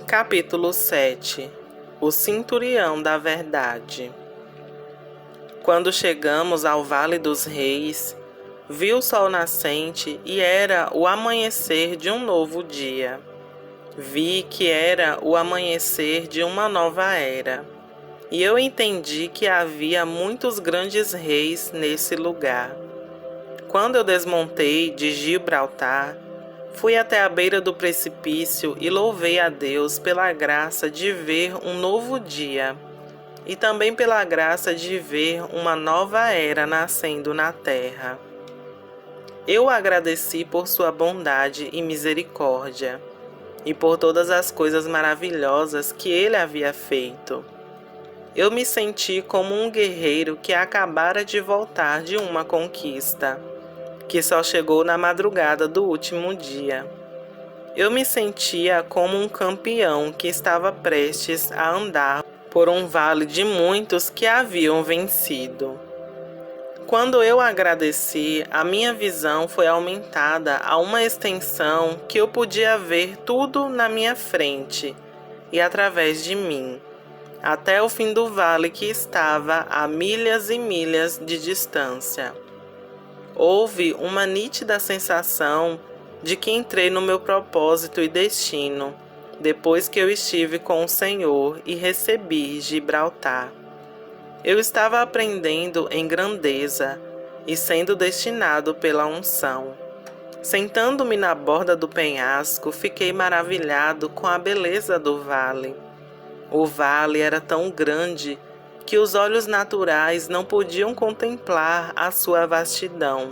Capítulo 7. O Centurião da Verdade. Quando chegamos ao Vale dos Reis, vi o sol nascente e era o amanhecer de um novo dia. Vi que era o amanhecer de uma nova era. E eu entendi que havia muitos grandes reis nesse lugar. Quando eu desmontei de Gibraltar, fui até a beira do precipício e louvei a Deus pela graça de ver um novo dia e também pela graça de ver uma nova era nascendo na terra. Eu agradeci por sua bondade e misericórdia e por todas as coisas maravilhosas que ele havia feito. Eu me senti como um guerreiro que acabara de voltar de uma conquista, que só chegou na madrugada do último dia. Eu me sentia como um campeão que estava prestes a andar por um vale de muitos que haviam vencido. Quando eu agradeci, a minha visão foi aumentada a uma extensão que eu podia ver tudo na minha frente e através de mim, até o fim do vale que estava a milhas e milhas de distância. Houve uma nítida sensação de que entrei no meu propósito e destino, depois que eu estive com o Senhor e recebi Gibraltar. Eu estava aprendendo em grandeza e sendo destinado pela unção. Sentando-me na borda do penhasco, fiquei maravilhado com a beleza do vale. O vale era tão grande que os olhos naturais não podiam contemplar a sua vastidão.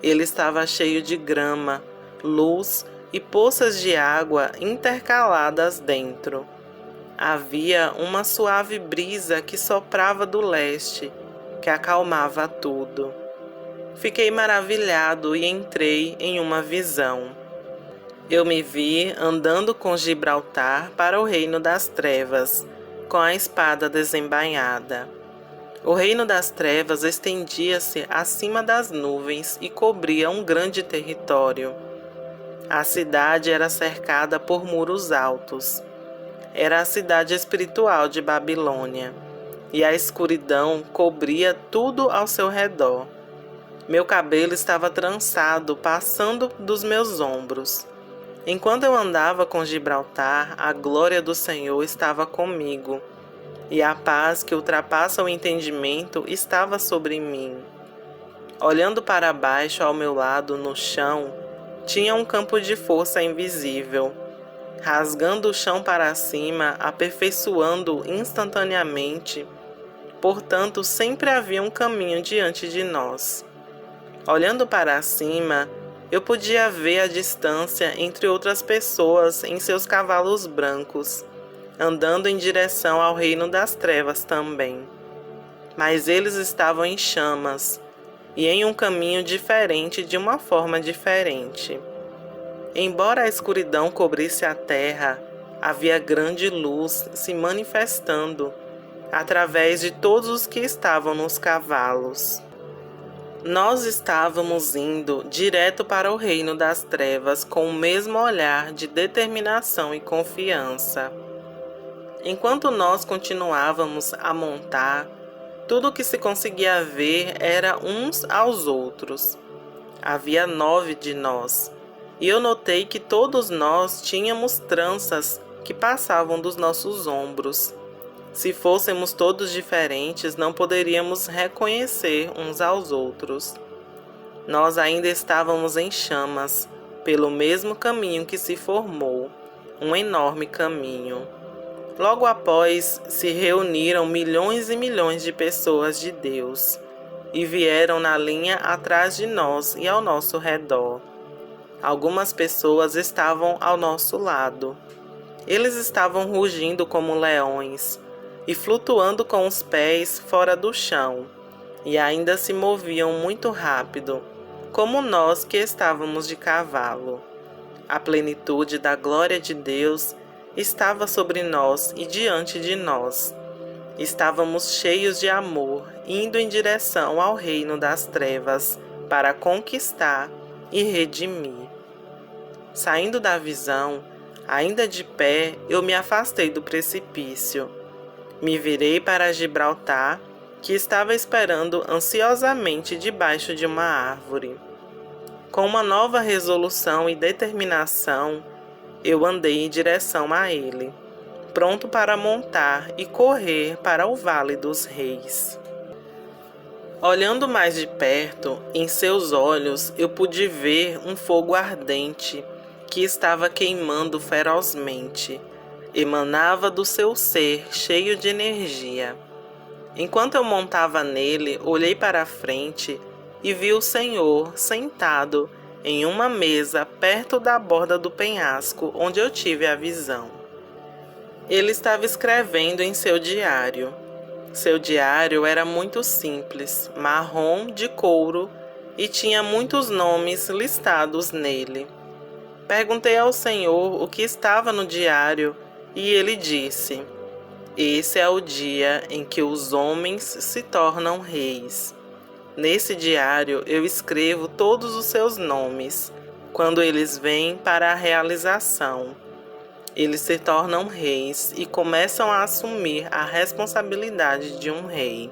Ele estava cheio de grama, luz e poças de água intercaladas dentro. Havia uma suave brisa que soprava do leste, que acalmava tudo. Fiquei maravilhado e entrei em uma visão. Eu me vi andando com Gibraltar para o reino das trevas, com a espada desembainhada. O reino das trevas estendia-se acima das nuvens e cobria um grande território. A cidade era cercada por muros altos. Era a cidade espiritual de Babilônia, e a escuridão cobria tudo ao seu redor. Meu cabelo estava trançado, passando dos meus ombros. Enquanto eu andava com Gibraltar, a glória do Senhor estava comigo, e a paz que ultrapassa o entendimento estava sobre mim. Olhando para baixo ao meu lado, no chão, tinha um campo de força invisível, rasgando o chão para cima, aperfeiçoando instantaneamente. Portanto, sempre havia um caminho diante de nós. Olhando para cima, eu podia ver a distância entre outras pessoas em seus cavalos brancos, andando em direção ao reino das trevas também. Mas eles estavam em chamas, e em um caminho diferente de uma forma diferente. Embora a escuridão cobrisse a terra, havia grande luz se manifestando através de todos os que estavam nos cavalos. Nós estávamos indo direto para o reino das trevas com o mesmo olhar de determinação e confiança. Enquanto nós continuávamos a montar, tudo o que se conseguia ver era uns aos outros. Havia 9 de nós, e eu notei que todos nós tínhamos tranças que passavam dos nossos ombros. Se fôssemos todos diferentes, não poderíamos reconhecer uns aos outros. Nós ainda estávamos em chamas, pelo mesmo caminho que se formou, um enorme caminho. Logo após, se reuniram milhões e milhões de pessoas de Deus, e vieram na linha atrás de nós e ao nosso redor. Algumas pessoas estavam ao nosso lado. Eles estavam rugindo como leões, e flutuando com os pés fora do chão, e ainda se moviam muito rápido, como nós que estávamos de cavalo. A plenitude da glória de Deus estava sobre nós e diante de nós. Estávamos cheios de amor, indo em direção ao reino das trevas, para conquistar e redimir. Saindo da visão, Ainda de pé, eu me afastei do precipício. Me virei para Gibraltar, que estava esperando ansiosamente debaixo de uma árvore. Com uma nova resolução e determinação, eu andei em direção a ele, pronto para montar e correr para o Vale dos Reis. Olhando mais de perto, em seus olhos eu pude ver um fogo ardente que estava queimando ferozmente. Emanava do seu ser cheio de energia. Enquanto eu montava nele, olhei para a frente e vi o Senhor sentado em uma mesa perto da borda do penhasco onde eu tive a visão. Ele estava escrevendo em seu diário. Seu diário era muito simples, marrom de couro, e tinha muitos nomes listados nele. Perguntei ao Senhor o que estava no diário e ele disse: "Esse é o dia em que os homens se tornam reis. Nesse diário eu escrevo todos os seus nomes, quando eles vêm para a realização. Eles se tornam reis e começam a assumir a responsabilidade de um rei."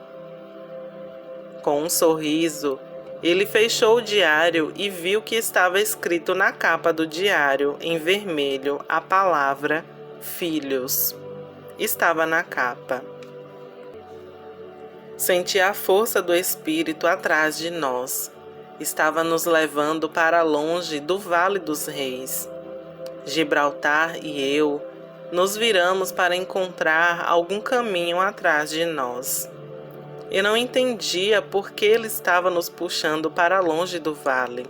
Com um sorriso, ele fechou o diário e viu que estava escrito na capa do diário, em vermelho, a palavra "Filhos". Estava na capa. Senti a força do Espírito atrás de nós. Estava nos levando para longe do Vale dos Reis. Gibraltar e eu nos viramos para encontrar algum caminho atrás de nós. Eu não entendia por que ele estava nos puxando para longe do vale.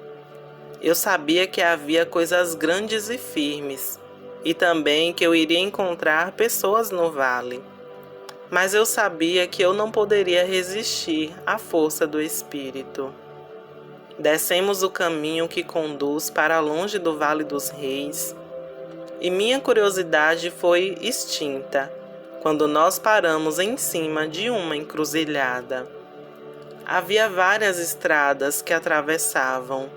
Eu sabia que havia coisas grandes e firmes, e também que eu iria encontrar pessoas no vale. Mas eu sabia que eu não poderia resistir à força do Espírito. Descemos o caminho que conduz para longe do Vale dos Reis, e minha curiosidade foi extinta quando nós paramos em cima de uma encruzilhada. Havia várias estradas que atravessavam,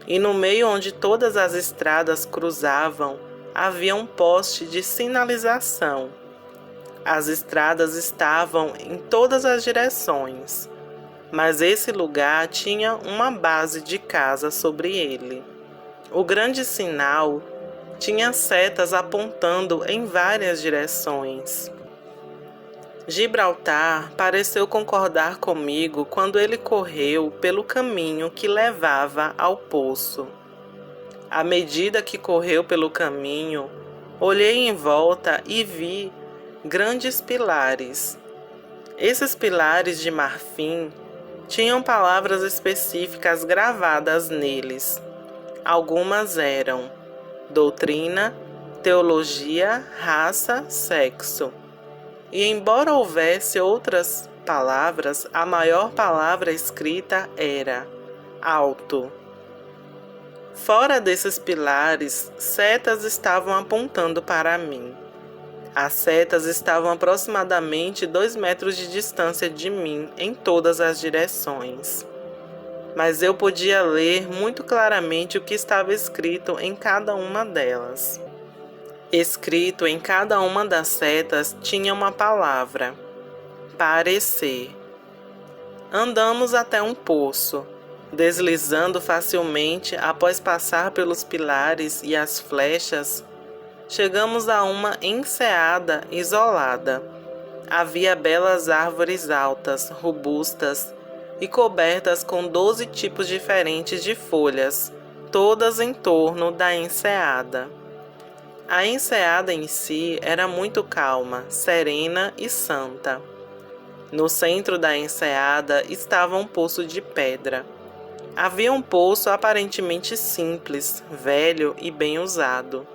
e no meio onde todas as estradas cruzavam havia um poste de sinalização. As estradas estavam em todas as direções, mas esse lugar tinha uma base de casa sobre ele. O grande sinal tinha setas apontando em várias direções. Gibraltar pareceu concordar comigo quando ele correu pelo caminho que levava ao poço. À medida que correu pelo caminho, olhei em volta e vi grandes pilares. Esses pilares de marfim tinham palavras específicas gravadas neles. Algumas eram doutrina, teologia, raça, sexo. E embora houvesse outras palavras, a maior palavra escrita era alto. Fora desses pilares, setas estavam apontando para mim. As setas estavam aproximadamente 2 metros de distância de mim em todas as direções. Mas eu podia ler muito claramente o que estava escrito em cada uma delas. Escrito em cada uma das setas tinha uma palavra: parecer. Andamos até um poço, deslizando facilmente após passar pelos pilares e as flechas. Chegamos a uma enseada isolada. Havia belas árvores altas, robustas e cobertas com 12 tipos diferentes de folhas, todas em torno da enseada. A enseada em si era muito calma, serena e santa. No centro da enseada estava um poço de pedra. Havia um poço aparentemente simples, velho e bem usado.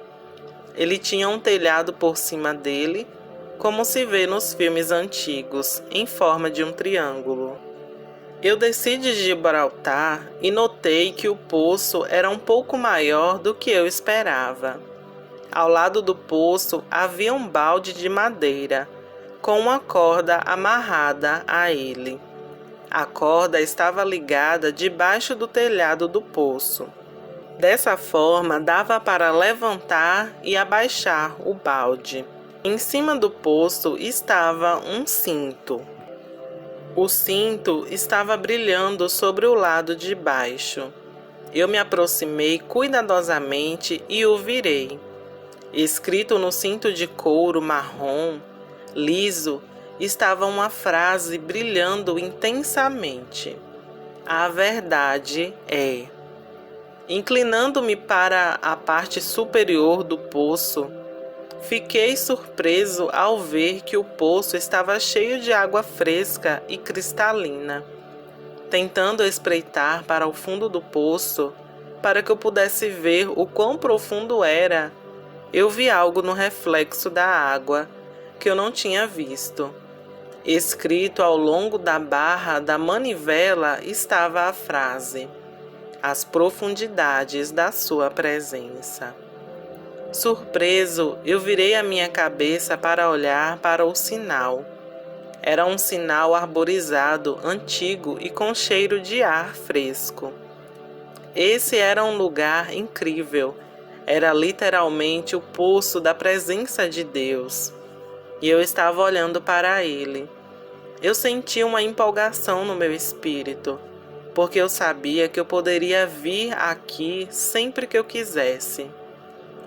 Ele tinha um telhado por cima dele, como se vê nos filmes antigos, em forma de um triângulo. Eu desci de Gibraltar e notei que o poço era um pouco maior do que eu esperava. Ao lado do poço havia um balde de madeira, com uma corda amarrada a ele. A corda estava ligada debaixo do telhado do poço. Dessa forma, dava para levantar e abaixar o balde. Em cima do poço estava um cinto. O cinto estava brilhando sobre o lado de baixo. Eu me aproximei cuidadosamente e o virei. Escrito no cinto de couro marrom, liso, estava uma frase brilhando intensamente. A verdade é. Inclinando-me para a parte superior do poço, fiquei surpreso ao ver que o poço estava cheio de água fresca e cristalina. Tentando espreitar para o fundo do poço, para que eu pudesse ver o quão profundo era, eu vi algo no reflexo da água que eu não tinha visto. Escrito ao longo da barra da manivela estava a frase: as profundidades da sua presença. Surpreso, eu virei a minha cabeça para olhar para o sinal. Era um sinal arborizado, antigo e com cheiro de ar fresco. Esse era um lugar incrível. Era literalmente o poço da presença de Deus. E eu estava olhando para ele. Eu senti uma empolgação no meu espírito, porque eu sabia que eu poderia vir aqui sempre que eu quisesse.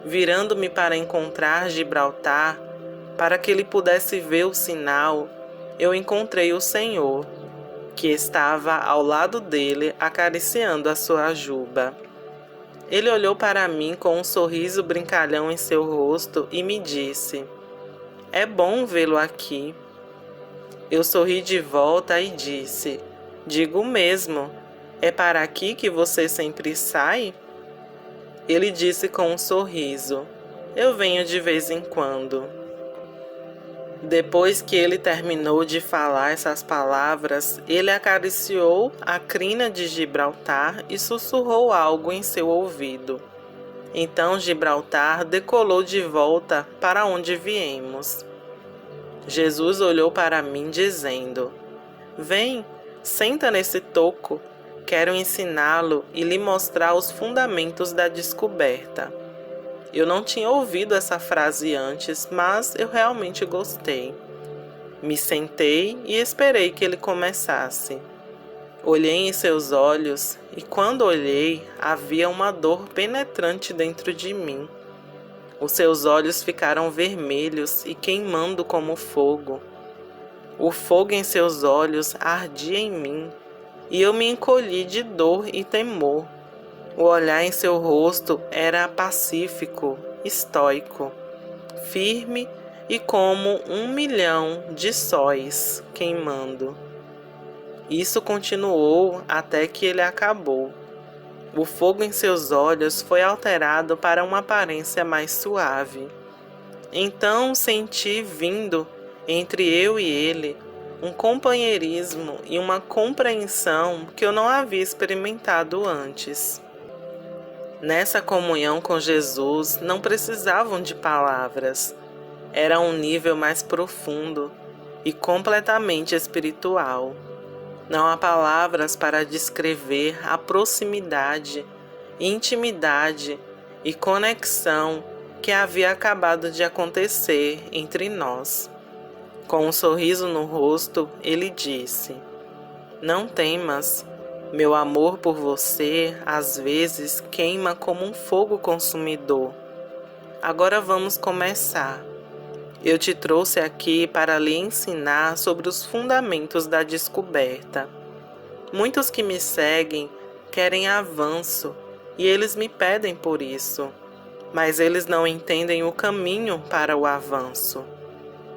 Virando-me para encontrar Gibraltar, para que ele pudesse ver o sinal, eu encontrei o Senhor, que estava ao lado dele acariciando a sua juba. Ele olhou para mim com um sorriso brincalhão em seu rosto e me disse: é bom vê-lo aqui. Eu sorri de volta e disse: digo mesmo, é para aqui que você sempre sai? Ele disse com um sorriso: eu venho de vez em quando. Depois que ele terminou de falar essas palavras, ele acariciou a crina de Gibraltar e sussurrou algo em seu ouvido. Então Gibraltar decolou de volta para onde viemos. Jesus olhou para mim dizendo: vem, senta nesse toco, quero ensiná-lo e lhe mostrar os fundamentos da descoberta. Eu não tinha ouvido essa frase antes, mas eu realmente gostei. Me sentei e esperei que ele começasse. Olhei em seus olhos e quando olhei, havia uma dor penetrante dentro de mim. Os seus olhos ficaram vermelhos e queimando como fogo. O fogo em seus olhos ardia em mim e eu me encolhi de dor e temor. O olhar em seu rosto era pacífico, estoico, firme e como 1.000.000 de sóis queimando. Isso continuou até que ele acabou. O fogo em seus olhos foi alterado para uma aparência mais suave. Então senti vindo, entre eu e ele, um companheirismo e uma compreensão que eu não havia experimentado antes. Nessa comunhão com Jesus, não precisavam de palavras. Era um nível mais profundo e completamente espiritual. Não há palavras para descrever a proximidade, intimidade e conexão que havia acabado de acontecer entre nós. Com um sorriso no rosto, ele disse: não temas. Meu amor por você, às vezes, queima como um fogo consumidor. Agora vamos começar. Eu te trouxe aqui para lhe ensinar sobre os fundamentos da descoberta. Muitos que me seguem querem avanço e eles me pedem por isso, mas eles não entendem o caminho para o avanço.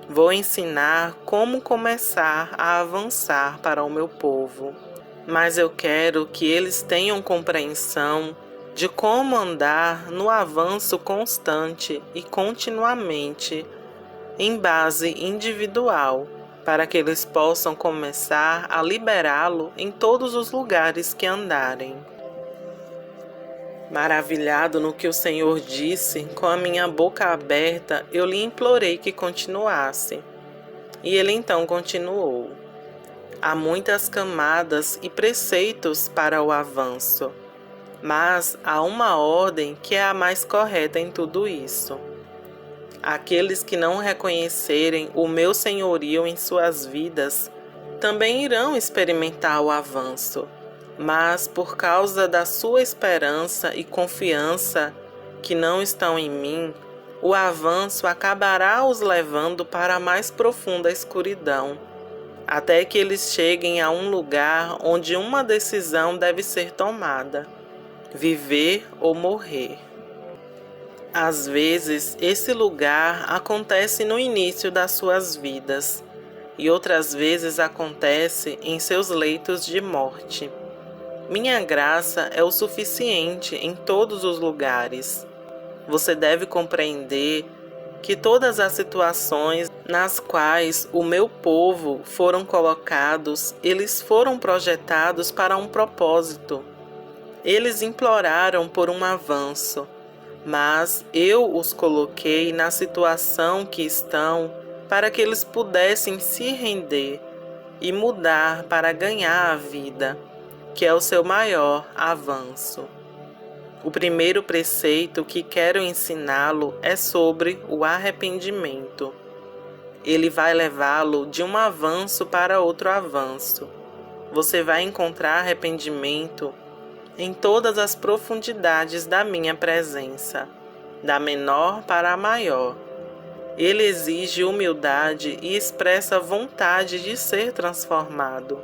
Vou ensinar como começar a avançar para o meu povo. Mas eu quero que eles tenham compreensão de como andar no avanço constante e continuamente, em base individual, para que eles possam começar a liberá-lo em todos os lugares que andarem. Maravilhado no que o Senhor disse, com a minha boca aberta, eu lhe implorei que continuasse. E ele então continuou. Há muitas camadas e preceitos para o avanço. Mas há uma ordem que é a mais correta em tudo isso. Aqueles que não reconhecerem o meu senhorio em suas vidas também irão experimentar o avanço, mas por causa da sua esperança e confiança que não estão em mim, o avanço acabará os levando para a mais profunda escuridão, até que eles cheguem a um lugar onde uma decisão deve ser tomada: viver ou morrer. Às vezes, esse lugar acontece no início das suas vidas, e outras vezes acontece em seus leitos de morte. Minha graça é o suficiente em todos os lugares. Você deve compreender que todas as situações nas quais o meu povo foram colocados, eles foram projetados para um propósito. Eles imploraram por um avanço, mas eu os coloquei na situação que estão para que eles pudessem se render e mudar para ganhar a vida, que é o seu maior avanço. O primeiro preceito que quero ensiná-lo é sobre o arrependimento. Ele vai levá-lo de um avanço para outro avanço. Você vai encontrar arrependimento em todas as profundidades da minha presença, da menor para a maior. Ele exige humildade e expressa vontade de ser transformado.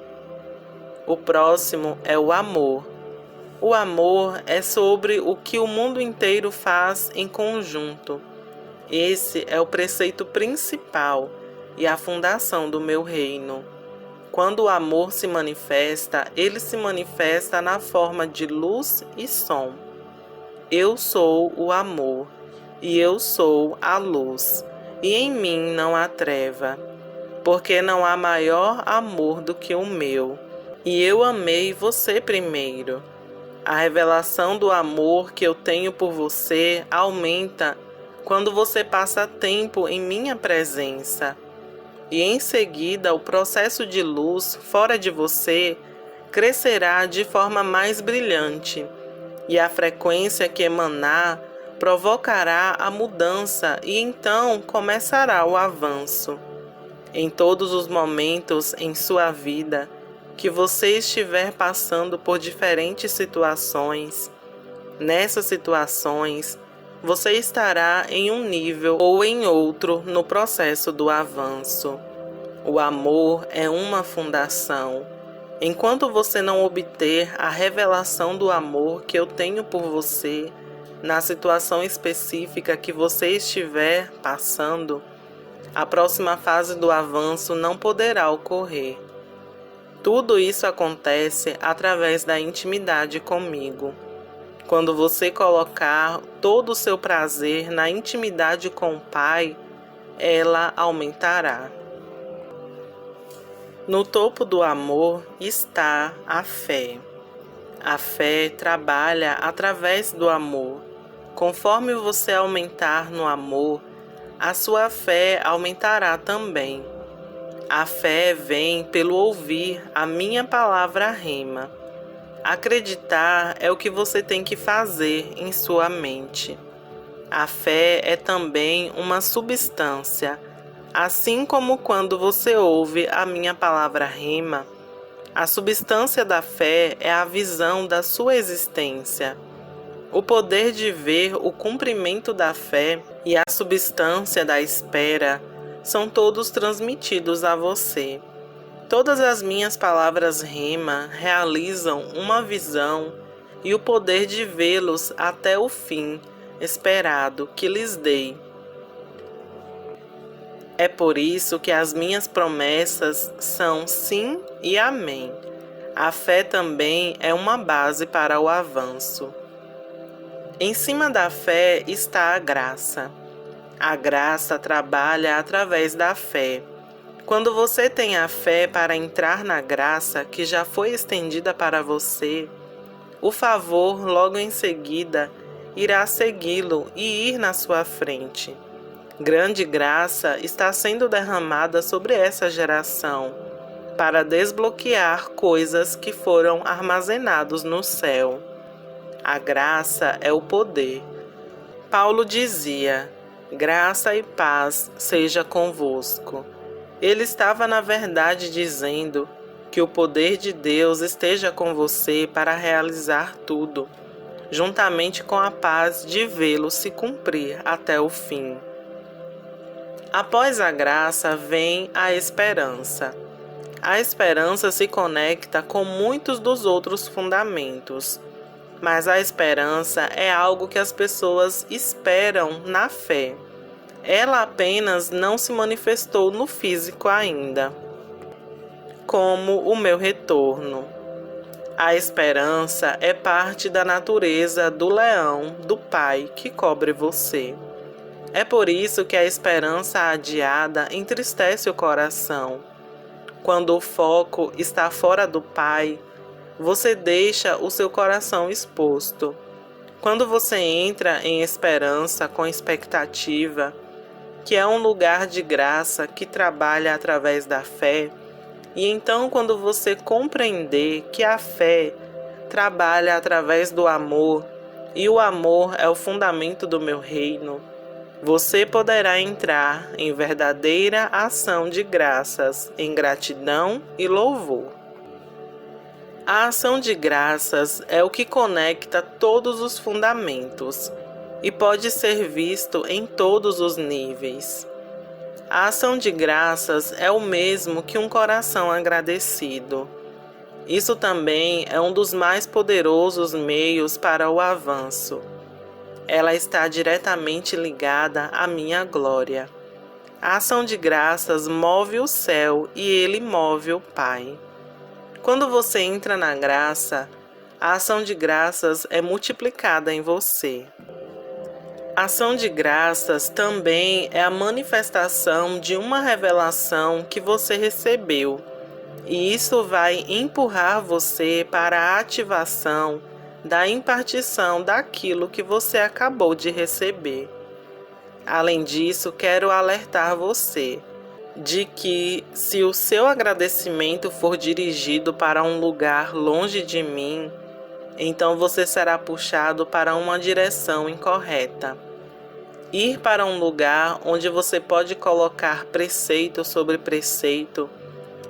O próximo é o amor. O amor é sobre o que o mundo inteiro faz em conjunto. Esse é o preceito principal e a fundação do meu reino. Quando o amor se manifesta, ele se manifesta na forma de luz e som. Eu sou o amor, e eu sou a luz, e em mim não há treva, porque não há maior amor do que o meu, e eu amei você primeiro. A revelação do amor que eu tenho por você aumenta quando você passa tempo em minha presença. E em seguida o processo de luz fora de você crescerá de forma mais brilhante, e a frequência que emanar provocará a mudança e então começará o avanço. Em todos os momentos em sua vida que você estiver passando por diferentes situações, nessas situações você estará em um nível ou em outro no processo do avanço. O amor é uma fundação. Enquanto você não obter a revelação do amor que eu tenho por você, na situação específica que você estiver passando, a próxima fase do avanço não poderá ocorrer. Tudo isso acontece através da intimidade comigo. Quando você colocar todo o seu prazer na intimidade com o Pai, ela aumentará. No topo do amor está a fé. A fé trabalha através do amor. Conforme você aumentar no amor, a sua fé aumentará também. A fé vem pelo ouvir a minha palavra rema. Acreditar é o que você tem que fazer em sua mente. A fé é também uma substância. Assim como quando você ouve a minha palavra rema, a substância da fé é a visão da sua existência. O poder de ver o cumprimento da fé e a substância da espera são todos transmitidos a você. Todas as minhas palavras rema realizam uma visão e o poder de vê-los até o fim esperado que lhes dei. É por isso que as minhas promessas são sim e amém. A fé também é uma base para o avanço. Em cima da fé está a graça. A graça trabalha através da fé. Quando você tem a fé para entrar na graça que já foi estendida para você, o favor logo em seguida irá segui-lo e ir na sua frente. Grande graça está sendo derramada sobre essa geração para desbloquear coisas que foram armazenadas no céu. A graça é o poder. Paulo dizia: graça e paz seja convosco. Ele estava, na verdade, dizendo que o poder de Deus esteja com você para realizar tudo, juntamente com a paz de vê-lo se cumprir até o fim. Após a graça vem a esperança. A esperança se conecta com muitos dos outros fundamentos, mas a esperança é algo que as pessoas esperam na fé. Ela apenas não se manifestou no físico ainda, como o meu retorno. A esperança é parte da natureza do leão, do Pai que cobre você. É por isso que a esperança adiada entristece o coração. Quando o foco está fora do Pai, você deixa o seu coração exposto. Quando você entra em esperança com expectativa, que é um lugar de graça que trabalha através da fé, e então quando você compreender que a fé trabalha através do amor, e o amor é o fundamento do meu reino, você poderá entrar em verdadeira ação de graças, em gratidão e louvor. A ação de graças é o que conecta todos os fundamentos e pode ser visto em todos os níveis. A ação de graças é o mesmo que um coração agradecido. Isso também é um dos mais poderosos meios para o avanço. Ela está diretamente ligada à minha glória. A ação de graças move o céu e ele move o Pai. Quando você entra na graça, a ação de graças é multiplicada em você. A ação de graças também é a manifestação de uma revelação que você recebeu, e isso vai empurrar você para a ativação da impartição daquilo que você acabou de receber. Além disso, quero alertar você de que, se o seu agradecimento for dirigido para um lugar longe de mim, então você será puxado para uma direção incorreta. Ir para um lugar onde você pode colocar preceito sobre preceito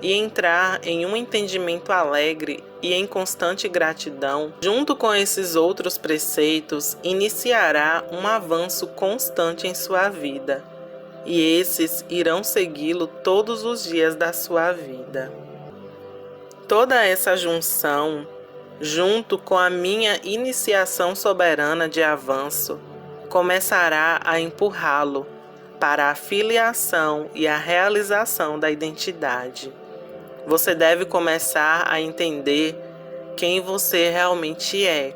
e entrar em um entendimento alegre e em constante gratidão, junto com esses outros preceitos, iniciará um avanço constante em sua vida, e esses irão segui-lo todos os dias da sua vida. Toda essa junção, junto com a minha iniciação soberana de avanço, começará a empurrá-lo para a filiação e a realização da identidade. Você deve começar a entender quem você realmente é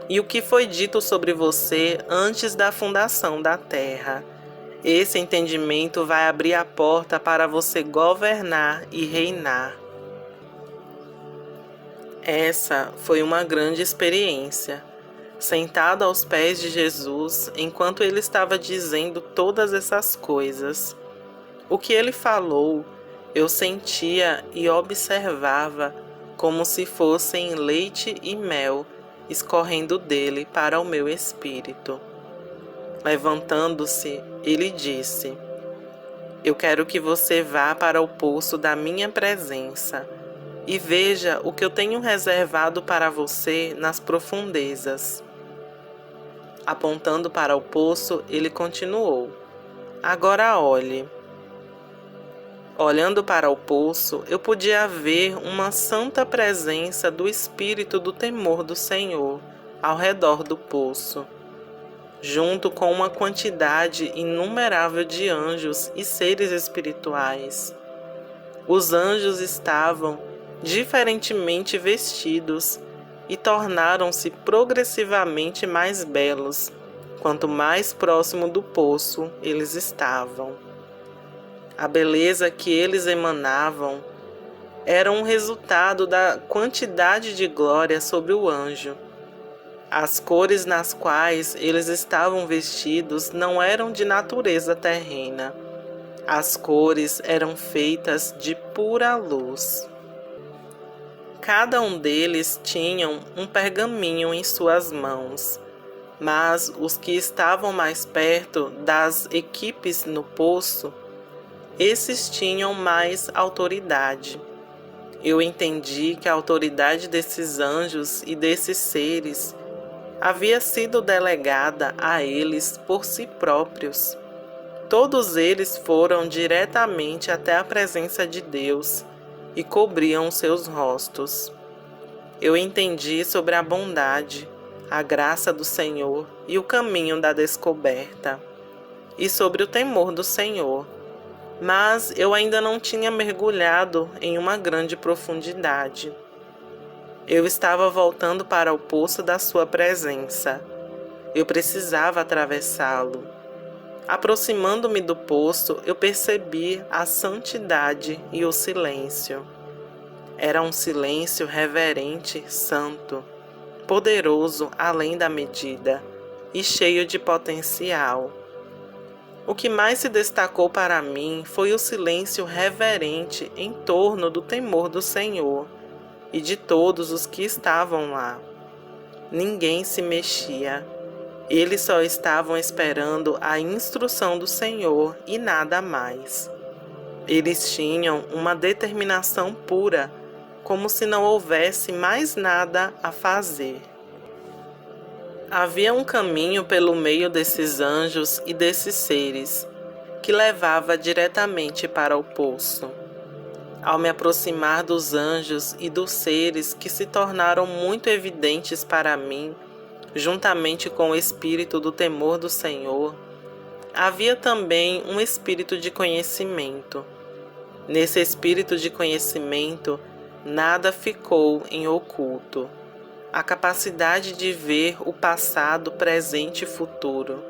e o que foi dito sobre você antes da fundação da Terra. Esse entendimento vai abrir a porta para você governar e reinar. Essa foi uma grande experiência. Sentado aos pés de Jesus, enquanto ele estava dizendo todas essas coisas, o que ele falou, eu sentia e observava como se fossem leite e mel escorrendo dele para o meu espírito. Levantando-se, ele disse: eu quero que você vá para o poço da minha presença e veja o que eu tenho reservado para você nas profundezas. Apontando para o poço, ele continuou: agora olhe. Olhando para o poço, eu podia ver uma santa presença do Espírito do temor do Senhor ao redor do poço, junto com uma quantidade inumerável de anjos e seres espirituais. Os anjos estavam diferentemente vestidos e tornaram-se progressivamente mais belos, quanto mais próximo do poço eles estavam. A beleza que eles emanavam era um resultado da quantidade de glória sobre o anjo. As cores nas quais eles estavam vestidos não eram de natureza terrena. As cores eram feitas de pura luz. Cada um deles tinha um pergaminho em suas mãos, mas os que estavam mais perto das equipes no poço, esses tinham mais autoridade. Eu entendi que a autoridade desses anjos e desses seres havia sido delegada a eles por si próprios. Todos eles foram diretamente até a presença de Deus e cobriam seus rostos. Eu entendi sobre a bondade, a graça do Senhor e o caminho da descoberta, e sobre o temor do Senhor, mas eu ainda não tinha mergulhado em uma grande profundidade. Eu estava voltando para o poço da sua presença. Eu precisava atravessá-lo. Aproximando-me do poço, eu percebi a santidade e o silêncio. Era um silêncio reverente, santo, poderoso além da medida e cheio de potencial. O que mais se destacou para mim foi o silêncio reverente em torno do temor do Senhor e de todos os que estavam lá. Ninguém se mexia. Eles só estavam esperando a instrução do Senhor e nada mais. Eles tinham uma determinação pura, como se não houvesse mais nada a fazer. Havia um caminho pelo meio desses anjos e desses seres, que levava diretamente para o poço. Ao me aproximar dos anjos e dos seres que se tornaram muito evidentes para mim, juntamente com o espírito do temor do Senhor, havia também um espírito de conhecimento. Nesse espírito de conhecimento, nada ficou em oculto. A capacidade de ver o passado, presente e futuro,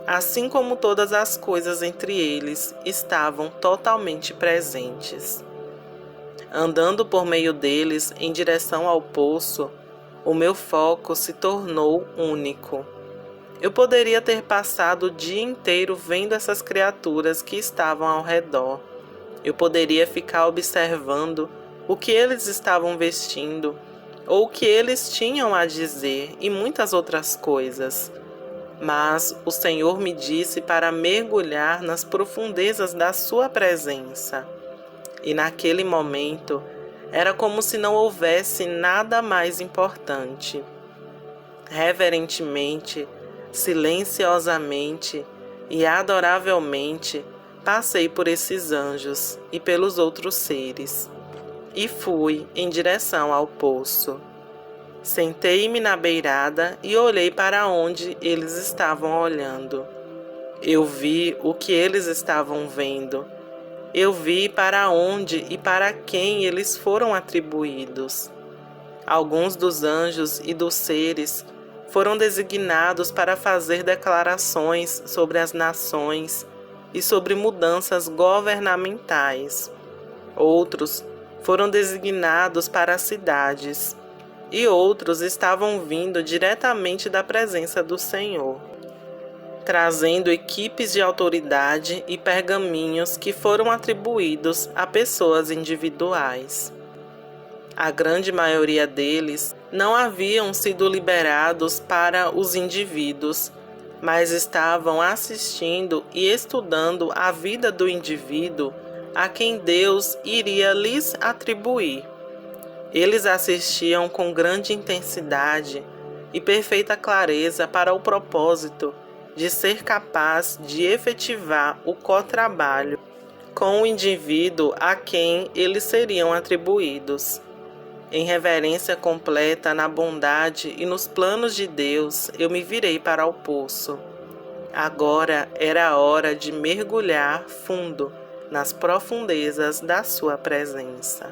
assim como todas as coisas entre eles, estavam totalmente presentes. Andando por meio deles em direção ao poço, o meu foco se tornou único. Eu poderia ter passado o dia inteiro vendo essas criaturas que estavam ao redor. Eu poderia ficar observando o que eles estavam vestindo, ou o que eles tinham a dizer e muitas outras coisas. Mas o Senhor me disse para mergulhar nas profundezas da sua presença. E naquele momento, era como se não houvesse nada mais importante. Reverentemente, silenciosamente e adoravelmente, passei por esses anjos e pelos outros seres, e fui em direção ao poço. Sentei-me na beirada e olhei para onde eles estavam olhando. Eu vi o que eles estavam vendo. Eu vi para onde e para quem eles foram atribuídos. Alguns dos anjos e dos seres foram designados para fazer declarações sobre as nações e sobre mudanças governamentais. Outros foram designados para as cidades, e outros estavam vindo diretamente da presença do Senhor, trazendo equipes de autoridade e pergaminhos que foram atribuídos a pessoas individuais. A grande maioria deles não haviam sido liberados para os indivíduos, mas estavam assistindo e estudando a vida do indivíduo a quem Deus iria lhes atribuir. Eles assistiam com grande intensidade e perfeita clareza para o propósito de ser capaz de efetivar o co-trabalho com o indivíduo a quem eles seriam atribuídos. Em reverência completa na bondade e nos planos de Deus, eu me virei para o poço. Agora era a hora de mergulhar fundo nas profundezas da sua presença.